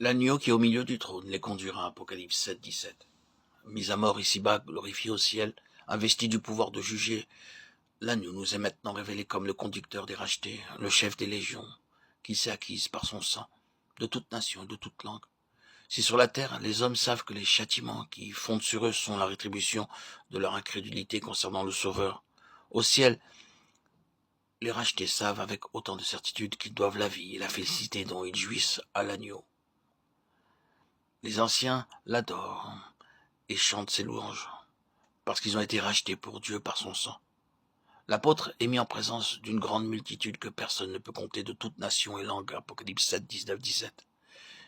L'agneau qui est au milieu du trône les conduira, Apocalypse 7, 17. Mis à mort ici-bas, glorifié au ciel, investi du pouvoir de juger, l'agneau nous est maintenant révélé comme le conducteur des rachetés, le chef des légions, qui s'est acquise par son sang, de toute nation et de toute langue. Si sur la terre, les hommes savent que les châtiments qui fondent sur eux sont la rétribution de leur incrédulité concernant le Sauveur, au ciel, les rachetés savent avec autant de certitude qu'ils doivent la vie et la félicité dont ils jouissent à l'agneau. Les anciens l'adorent et chantent ses louanges, parce qu'ils ont été rachetés pour Dieu par son sang. L'apôtre est mis en présence d'une grande multitude que personne ne peut compter de toute nation et langue, Apocalypse 7, 19, 17,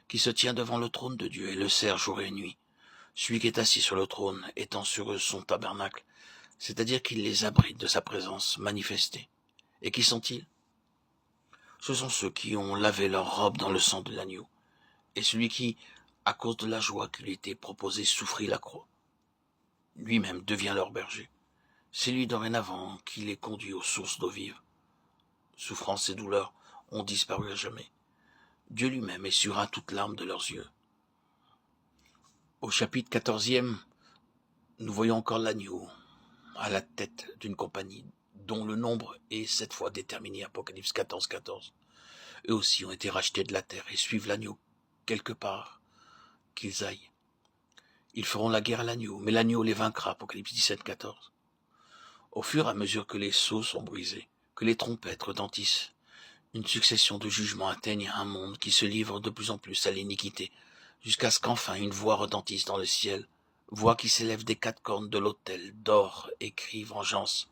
qui se tient devant le trône de Dieu et le sert jour et nuit. Celui qui est assis sur le trône étend sur eux son tabernacle, c'est-à-dire qu'il les abrite de sa présence manifestée. Et qui sont-ils? Ce sont ceux qui ont lavé leur robe dans le sang de l'agneau, et celui qui, à cause de la joie qui lui était proposée, souffrit la croix. Lui-même devient leur berger. C'est lui dorénavant qui les conduit aux sources d'eau vive. Souffrance et douleur ont disparu à jamais. Dieu lui-même essuiera toute larme de leurs yeux. Au chapitre 14e, nous voyons encore l'agneau à la tête d'une compagnie dont le nombre est cette fois déterminé, Apocalypse 14, 14. Eux aussi ont été rachetés de la terre et suivent l'agneau quelque part qu'ils aillent. Ils feront la guerre à l'agneau, mais l'agneau les vaincra, Apocalypse 17, 14. Au fur et à mesure que les sceaux sont brisés, que les trompettes retentissent, une succession de jugements atteignent un monde qui se livre de plus en plus à l'iniquité, jusqu'à ce qu'enfin une voix retentisse dans le ciel, voix qui s'élève des quatre cornes de l'autel d'or et crie vengeance.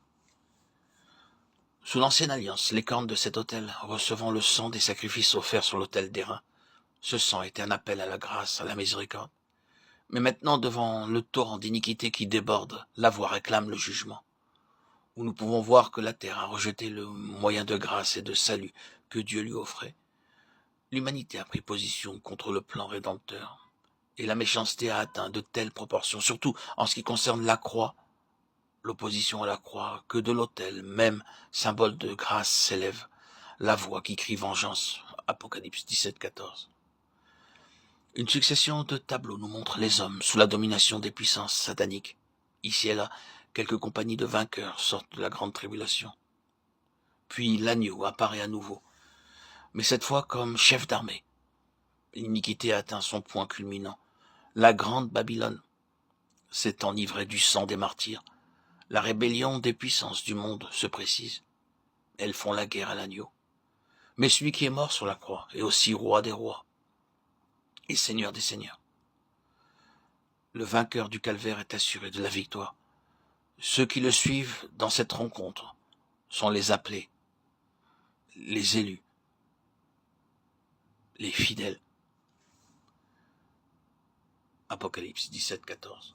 Sous l'ancienne alliance, les cornes de cet autel recevant le sang des sacrifices offerts sur l'autel d'airain, ce sang était un appel à la grâce, à la miséricorde. Mais maintenant, devant le torrent d'iniquité qui déborde, la voix réclame le jugement, où nous pouvons voir que la terre a rejeté le moyen de grâce et de salut que Dieu lui offrait. L'humanité a pris position contre le plan rédempteur, et la méchanceté a atteint de telles proportions, surtout en ce qui concerne la croix, l'opposition à la croix, que de l'autel, même symbole de grâce, s'élève la voix qui crie vengeance. Apocalypse 17, 14. Une succession de tableaux nous montre les hommes sous la domination des puissances sataniques. Ici et là, quelques compagnies de vainqueurs sortent de la grande tribulation. Puis l'agneau apparaît à nouveau, mais cette fois comme chef d'armée. L'iniquité atteint son point culminant. La grande Babylone s'est enivrée du sang des martyrs. La rébellion des puissances du monde se précise. Elles font la guerre à l'agneau. Mais celui qui est mort sur la croix est aussi roi des rois et seigneur des seigneurs. Le vainqueur du calvaire est assuré de la victoire. Ceux qui le suivent dans cette rencontre sont les appelés, les élus, les fidèles. Apocalypse 17, 14.